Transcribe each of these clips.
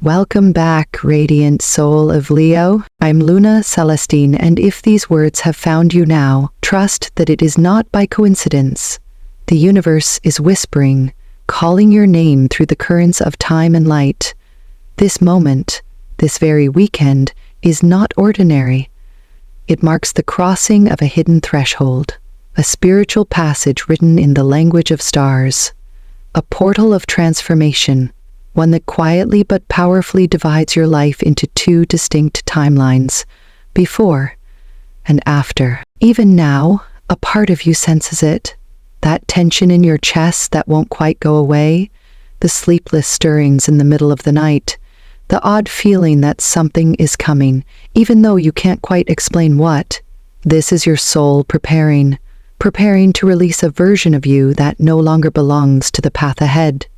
Welcome back, radiant soul of Leo. I'm Luna Celestine, and if these words have found you now, trust that it is not by coincidence. The universe is whispering, calling your name through the currents of time and light. This moment, this very weekend, is not ordinary. It marks the crossing of a hidden threshold, a spiritual passage written in the language of stars, a portal of transformation, one that quietly but powerfully divides your life into two distinct timelines, before and after. Even now, a part of you senses it, that tension in your chest that won't quite go away, the sleepless stirrings in the middle of the night, the odd feeling that something is coming, even though you can't quite explain what. This is your soul preparing to release a version of you that no longer belongs to the path ahead.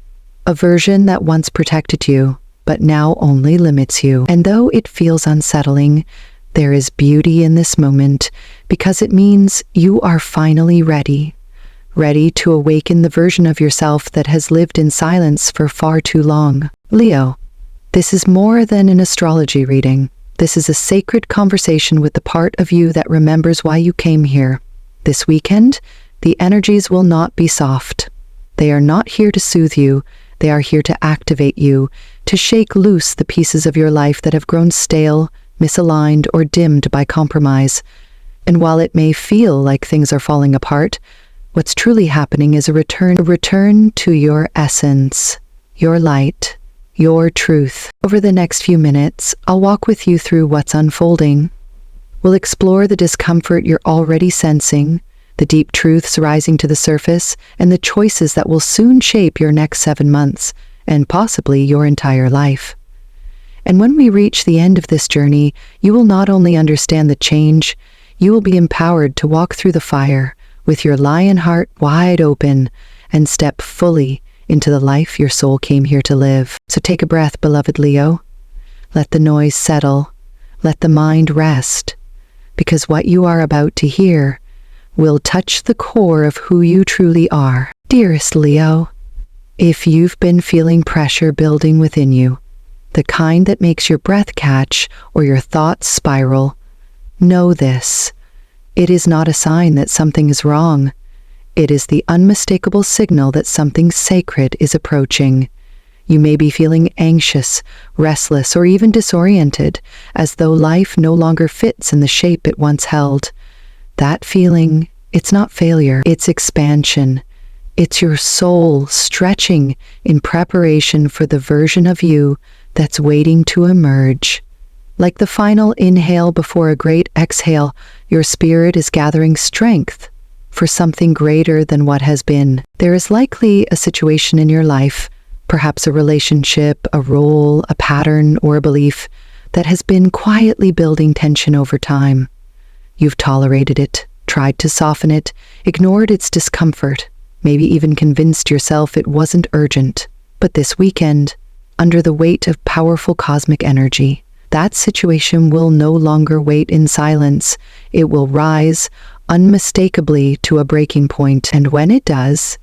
A version that once protected you, but now only limits you. And though it feels unsettling, there is beauty in this moment because it means you are finally ready to awaken the version of yourself that has lived in silence for far too long. Leo, this is more than an astrology reading. This is a sacred conversation with the part of you that remembers why you came here. This weekend, the energies will not be soft. They are not here to soothe you. They are here to activate you, to shake loose the pieces of your life that have grown stale, misaligned, or dimmed by compromise. And while it may feel like things are falling apart, what's truly happening is a return to your essence, your light, your truth. Over the next few minutes, I'll walk with you through what's unfolding. We'll explore the discomfort you're already sensing, the deep truths rising to the surface, and the choices that will soon shape your next 7 months, and possibly your entire life. And when we reach the end of this journey, you will not only understand the change, you will be empowered to walk through the fire with your lion heart wide open and step fully into the life your soul came here to live. So take a breath, beloved Leo. Let the noise settle. Let the mind rest. Because what you are about to hear will touch the core of who you truly are. Dearest Leo, if you've been feeling pressure building within you, the kind that makes your breath catch or your thoughts spiral, know this. It is not a sign that something is wrong. It is the unmistakable signal that something sacred is approaching. You may be feeling anxious, restless, or even disoriented, as though life no longer fits in the shape it once held. That feeling, it's not failure, it's expansion. It's your soul stretching in preparation for the version of you that's waiting to emerge. Like the final inhale before a great exhale, your spirit is gathering strength for something greater than what has been. There is likely a situation in your life, perhaps a relationship, a role, a pattern, or a belief that has been quietly building tension over time. You've tolerated it, tried to soften it, ignored its discomfort, maybe even convinced yourself it wasn't urgent. But this weekend, under the weight of powerful cosmic energy, that situation will no longer wait in silence. It will rise unmistakably to a breaking point, and when it does,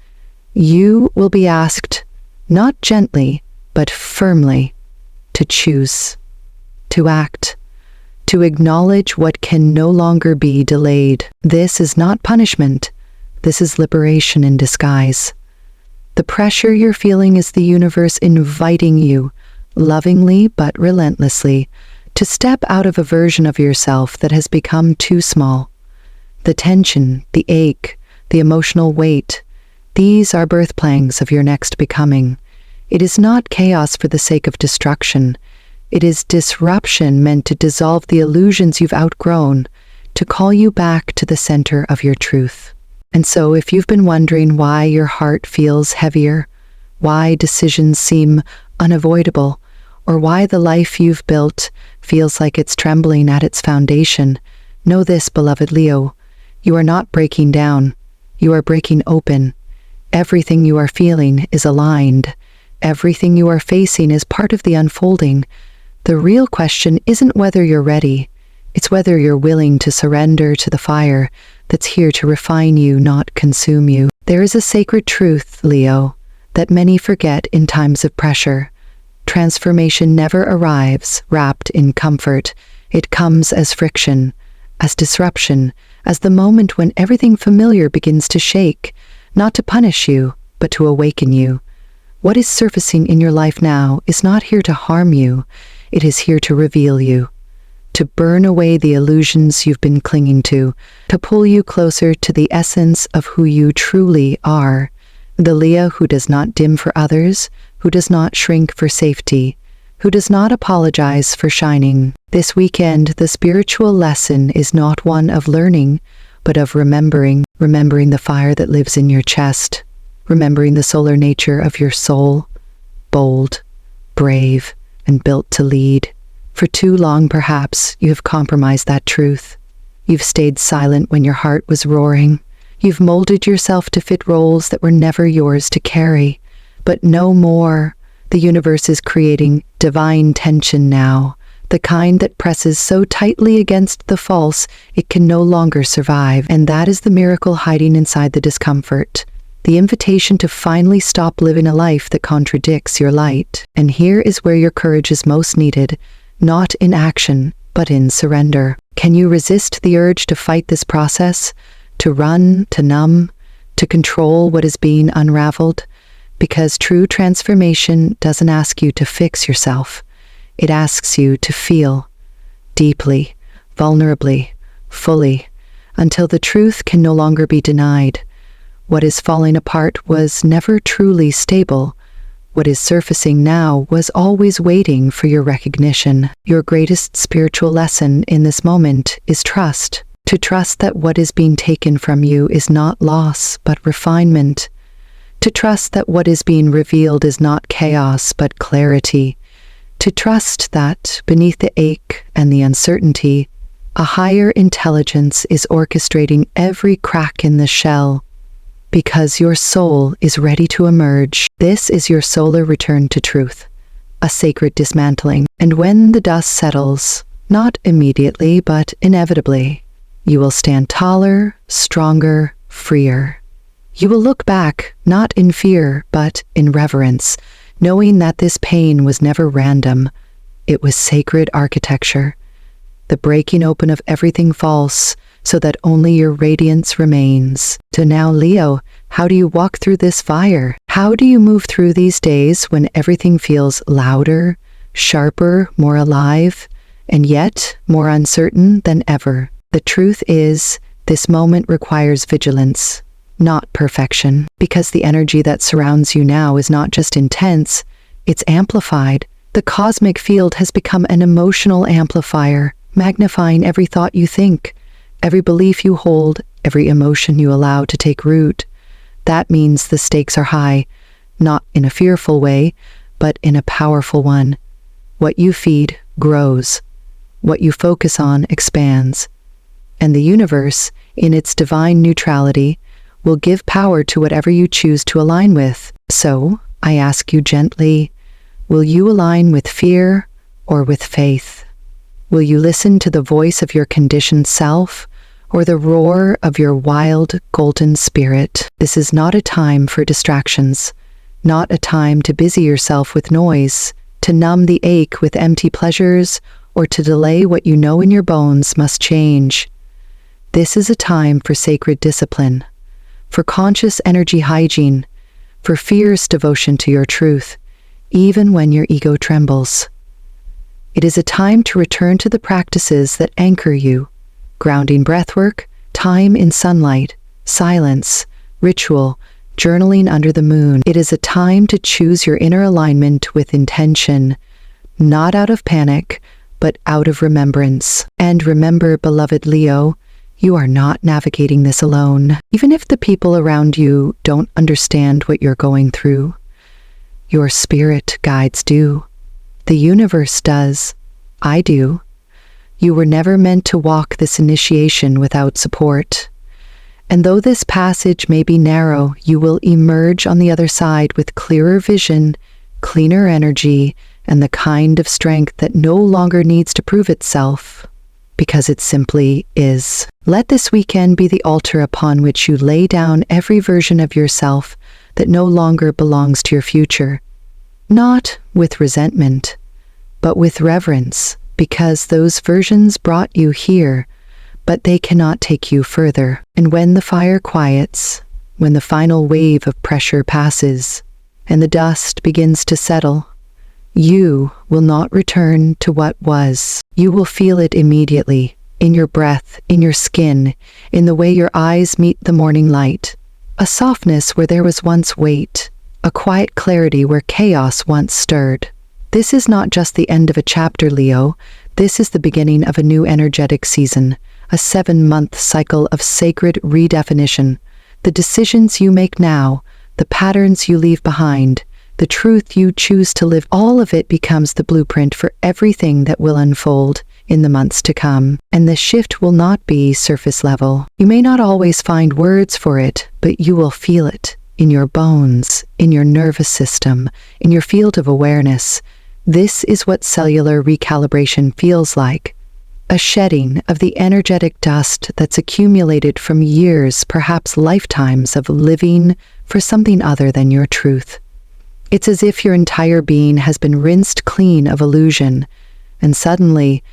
you will be asked, not gently, but firmly, to choose, to act, to acknowledge what can no longer be delayed. This is not punishment. This is liberation in disguise. The pressure you're feeling is the universe inviting you, lovingly but relentlessly, to step out of a version of yourself that has become too small. The tension, the ache, the emotional weight, these are birth pangs of your next becoming. It is not chaos for the sake of destruction. It is disruption meant to dissolve the illusions you've outgrown, to call you back to the center of your truth. And so if you've been wondering why your heart feels heavier, why decisions seem unavoidable, or why the life you've built feels like it's trembling at its foundation, know this, beloved Leo. You are not breaking down. You are breaking open. Everything you are feeling is aligned. Everything you are facing is part of the unfolding. The real question isn't whether you're ready. It's whether you're willing to surrender to the fire that's here to refine you, not consume you. There is a sacred truth, Leo, that many forget in times of pressure. Transformation never arrives wrapped in comfort. It comes as friction, as disruption, as the moment when everything familiar begins to shake, not to punish you, but to awaken you. What is surfacing in your life now is not here to harm you. It is here to reveal you, to burn away the illusions you've been clinging to pull you closer to the essence of who you truly are. The Leo who does not dim for others, who does not shrink for safety, who does not apologize for shining. This weekend, the spiritual lesson is not one of learning, but of remembering the fire that lives in your chest, remembering the solar nature of your soul, bold, brave, and built to lead. For too long, perhaps, you have compromised that truth. You've stayed silent when your heart was roaring. You've molded yourself to fit roles that were never yours to carry. But no more. The universe is creating divine tension now, the kind that presses so tightly against the false it can no longer survive. And that is the miracle hiding inside the discomfort. The invitation to finally stop living a life that contradicts your light. And here is where your courage is most needed, not in action, but in surrender. Can you resist the urge to fight this process? To run, to numb, to control what is being unraveled? Because true transformation doesn't ask you to fix yourself. It asks you to feel deeply, vulnerably, fully, until the truth can no longer be denied. What is falling apart was never truly stable. What is surfacing now was always waiting for your recognition. Your greatest spiritual lesson in this moment is trust. To trust that what is being taken from you is not loss, but refinement. To trust that what is being revealed is not chaos, but clarity. To trust that, beneath the ache and the uncertainty, a higher intelligence is orchestrating every crack in the shell. Because your soul is ready to emerge. This is your solar return to truth, a sacred dismantling. And when the dust settles, not immediately, but inevitably, you will stand taller, stronger, freer. You will look back, not in fear, but in reverence, knowing that this pain was never random. It was sacred architecture, the breaking open of everything false, so that only your radiance remains. So now, Leo, how do you walk through this fire? How do you move through these days when everything feels louder, sharper, more alive, and yet more uncertain than ever? The truth is, this moment requires vigilance, not perfection, because the energy that surrounds you now is not just intense, it's amplified. The cosmic field has become an emotional amplifier, magnifying every thought you think, every belief you hold, every emotion you allow to take root. That means the stakes are high, not in a fearful way, but in a powerful one. What you feed grows. What you focus on expands. And the universe, in its divine neutrality, will give power to whatever you choose to align with. So, I ask you gently, will you align with fear or with faith? Will you listen to the voice of your conditioned self or the roar of your wild, golden spirit? This is not a time for distractions, not a time to busy yourself with noise, to numb the ache with empty pleasures, or to delay what you know in your bones must change. This is a time for sacred discipline, for conscious energy hygiene, for fierce devotion to your truth, even when your ego trembles. It is a time to return to the practices that anchor you, grounding breathwork, time in sunlight, silence, ritual, journaling under the moon. It is a time to choose your inner alignment with intention, not out of panic, but out of remembrance. And remember, beloved Leo, you are not navigating this alone. Even if the people around you don't understand what you're going through, your spirit guides do. The universe does. I do. You were never meant to walk this initiation without support. And though this passage may be narrow, you will emerge on the other side with clearer vision, cleaner energy, and the kind of strength that no longer needs to prove itself, because it simply is. Let this weekend be the altar upon which you lay down every version of yourself that no longer belongs to your future. not with resentment, but with reverence, because those versions brought you here, but they cannot take you further. And when the fire quiets, when the final wave of pressure passes, and the dust begins to settle, you will not return to what was. You will feel it immediately, in your breath, in your skin, in the way your eyes meet the morning light. A softness where there was once weight, a quiet clarity where chaos once stirred. This is not just the end of a chapter, Leo. This is the beginning of a new energetic season, a 7-month cycle of sacred redefinition. The decisions you make now, the patterns you leave behind, the truth you choose to live, all of it becomes the blueprint for everything that will unfold in the months to come. And the shift will not be surface level. You may not always find words for it, but you will feel it in your bones, in your nervous system, in your field of awareness. This is what cellular recalibration feels like. A shedding of the energetic dust that's accumulated from years, perhaps lifetimes of living for something other than your truth. It's as if your entire being has been rinsed clean of illusion, and suddenly,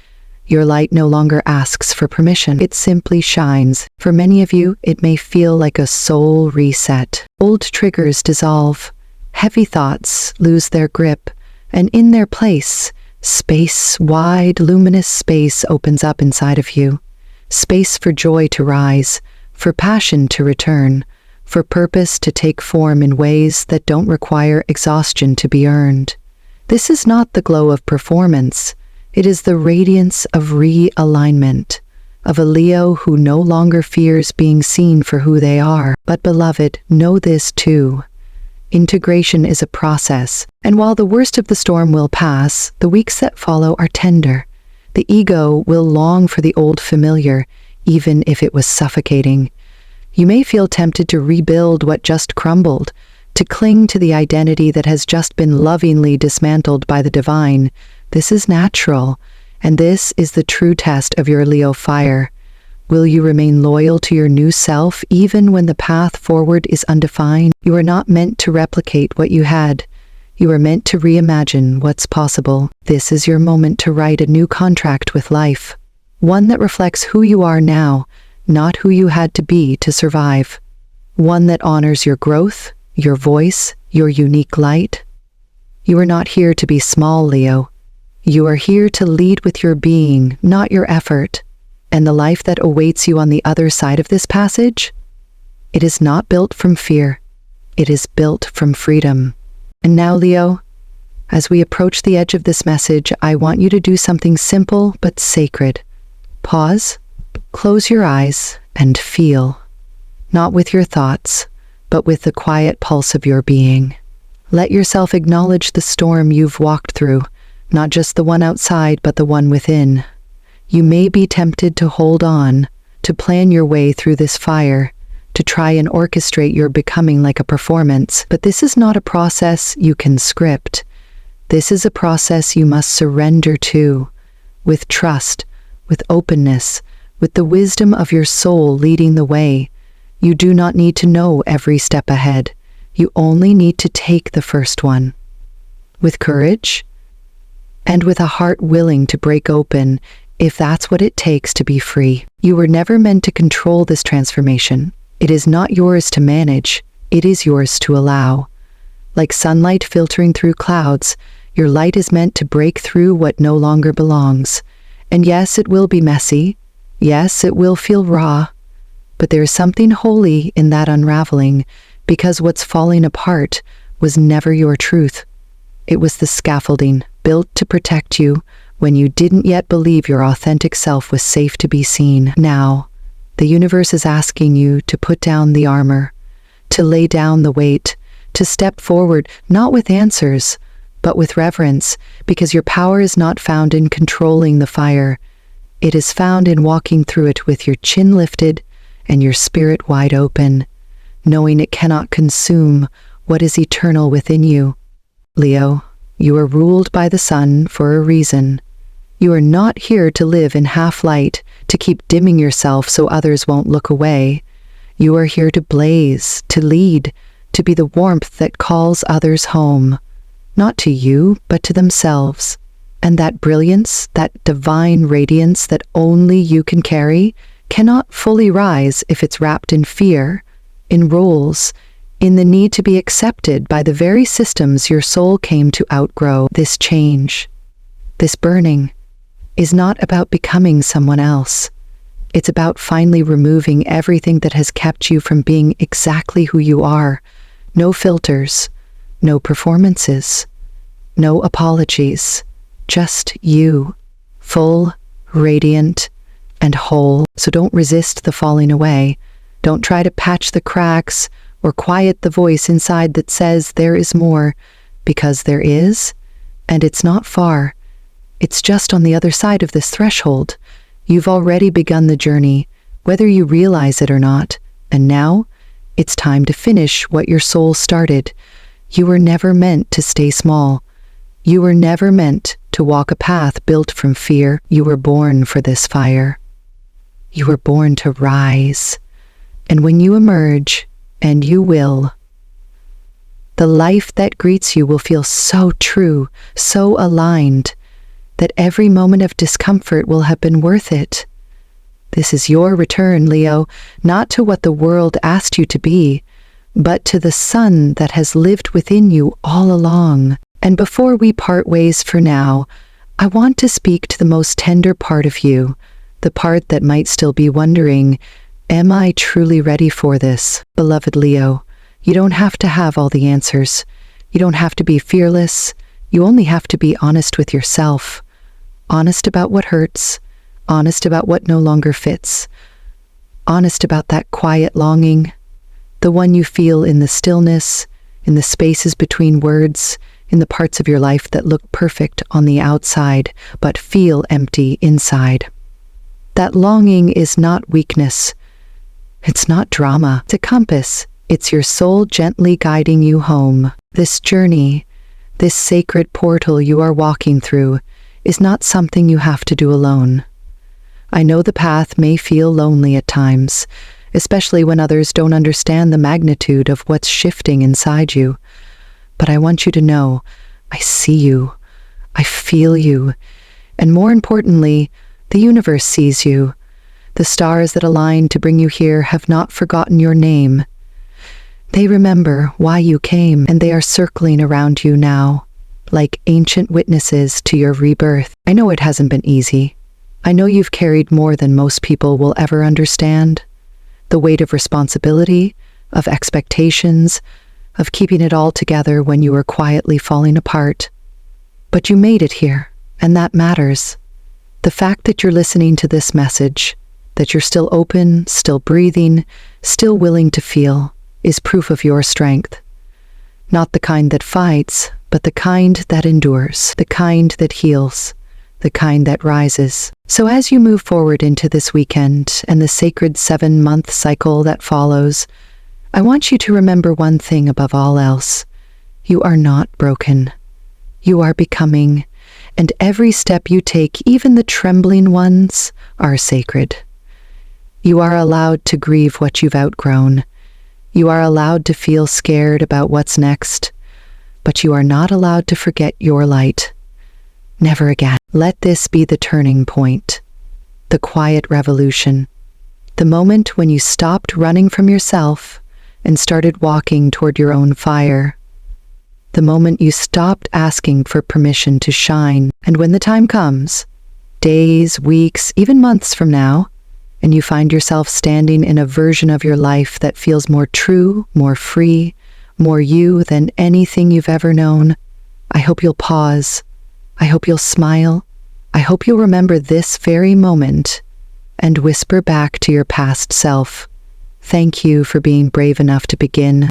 your light no longer asks for permission. It simply shines. For many of you, it may feel like a soul reset. Old triggers dissolve, heavy thoughts lose their grip, and in their place, space, wide, luminous space opens up inside of you. Space for joy to rise, for passion to return, for purpose to take form in ways that don't require exhaustion to be earned. This is not the glow of performance. It is the radiance of realignment, of a Leo who no longer fears being seen for who they are. But beloved, know this too. Integration is a process, and while the worst of the storm will pass, the weeks that follow are tender. The ego will long for the old familiar, even if it was suffocating. You may feel tempted to rebuild what just crumbled, to cling to the identity that has just been lovingly dismantled by the divine. This is natural, and this is the true test of your Leo fire. Will you remain loyal to your new self even when the path forward is undefined? You are not meant to replicate what you had. You are meant to reimagine what's possible. This is your moment to write a new contract with life, one that reflects who you are now, not who you had to be to survive. One that honors your growth, your voice, your unique light. You are not here to be small, Leo. You are here to lead with your being, not your effort. And the life that awaits you on the other side of this passage? It is not built from fear. It is built from freedom. And now, Leo, as we approach the edge of this message, I want you to do something simple but sacred. Pause, close your eyes, and feel. Not with your thoughts, but with the quiet pulse of your being. Let yourself acknowledge the storm you've walked through, not just the one outside, but the one within. You may be tempted to hold on, to plan your way through this fire, to try and orchestrate your becoming like a performance, but this is not a process you can script. This is a process you must surrender to, with trust, with openness, with the wisdom of your soul leading the way. You do not need to know every step ahead. You only need to take the first one. With courage, and with a heart willing to break open, if that's what it takes to be free. You were never meant to control this transformation. It is not yours to manage. It is yours to allow. Like sunlight filtering through clouds, your light is meant to break through what no longer belongs. And yes, it will be messy. Yes, it will feel raw. But there is something holy in that unraveling, because what's falling apart was never your truth. It was the scaffolding built to protect you when you didn't yet believe your authentic self was safe to be seen. Now, the universe is asking you to put down the armor, to lay down the weight, to step forward, not with answers, but with reverence, because your power is not found in controlling the fire. It is found in walking through it with your chin lifted and your spirit wide open, knowing it cannot consume what is eternal within you. Leo, you are ruled by the sun for a reason. You are not here to live in half-light, to keep dimming yourself so others won't look away. You are here to blaze, to lead, to be the warmth that calls others home. not to you, but to themselves. And that brilliance, that divine radiance that only you can carry, cannot fully rise if it's wrapped in fear, in roles, in the need to be accepted by the very systems your soul came to outgrow. This change, this burning, is not about becoming someone else. It's about finally removing everything that has kept you from being exactly who you are. No filters, no performances, no apologies, just you, full, radiant, and whole. So don't resist the falling away. Don't try to patch the cracks or quiet the voice inside that says there is more, because there is, and it's not far. It's just on the other side of this threshold. You've already begun the journey, whether you realize it or not, and now it's time to finish what your soul started. You were never meant to stay small. You were never meant to walk a path built from fear. You were born for this fire. You were born to rise. And when you emerge, and you will, the life that greets you will feel so true, so aligned, that every moment of discomfort will have been worth it. This is your return, Leo, not to what the world asked you to be, but to the sun that has lived within you all along. And before we part ways for now, I want to speak to the most tender part of you, the part that might still be wondering, am I truly ready for this? Beloved Leo, you don't have to have all the answers. You don't have to be fearless. You only have to be honest with yourself. Honest about what hurts. Honest about what no longer fits. Honest about that quiet longing, the one you feel in the stillness, in the spaces between words, in the parts of your life that look perfect on the outside, but feel empty inside. That longing is not weakness. It's not drama. It's a compass. It's your soul gently guiding you home. This journey, this sacred portal you are walking through, is not something you have to do alone. I know the path may feel lonely at times, especially when others don't understand the magnitude of what's shifting inside you. But I want you to know, I see you, I feel you, and more importantly, the universe sees you. The stars that align to bring you here have not forgotten your name. They remember why you came, and they are circling around you now, like ancient witnesses to your rebirth. I know it hasn't been easy. I know you've carried more than most people will ever understand. The weight of responsibility, of expectations, of keeping it all together when you were quietly falling apart. But you made it here, and that matters. The fact that you're listening to this message, that you're still open, still breathing, still willing to feel, is proof of your strength. Not the kind that fights, but the kind that endures, the kind that heals, the kind that rises. So as you move forward into this weekend and the sacred 7-month cycle that follows, I want you to remember one thing above all else. You are not broken. You are becoming, and every step you take, even the trembling ones, are sacred. You are allowed to grieve what you've outgrown. You are allowed to feel scared about what's next, but you are not allowed to forget your light. Never again. Let this be the turning point, the quiet revolution, the moment when you stopped running from yourself and started walking toward your own fire, the moment you stopped asking for permission to shine. And when the time comes, days, weeks, even months from now, and you find yourself standing in a version of your life that feels more true, more free, more you than anything you've ever known, I hope you'll pause. I hope you'll smile. I hope you'll remember this very moment and whisper back to your past self, thank you for being brave enough to begin.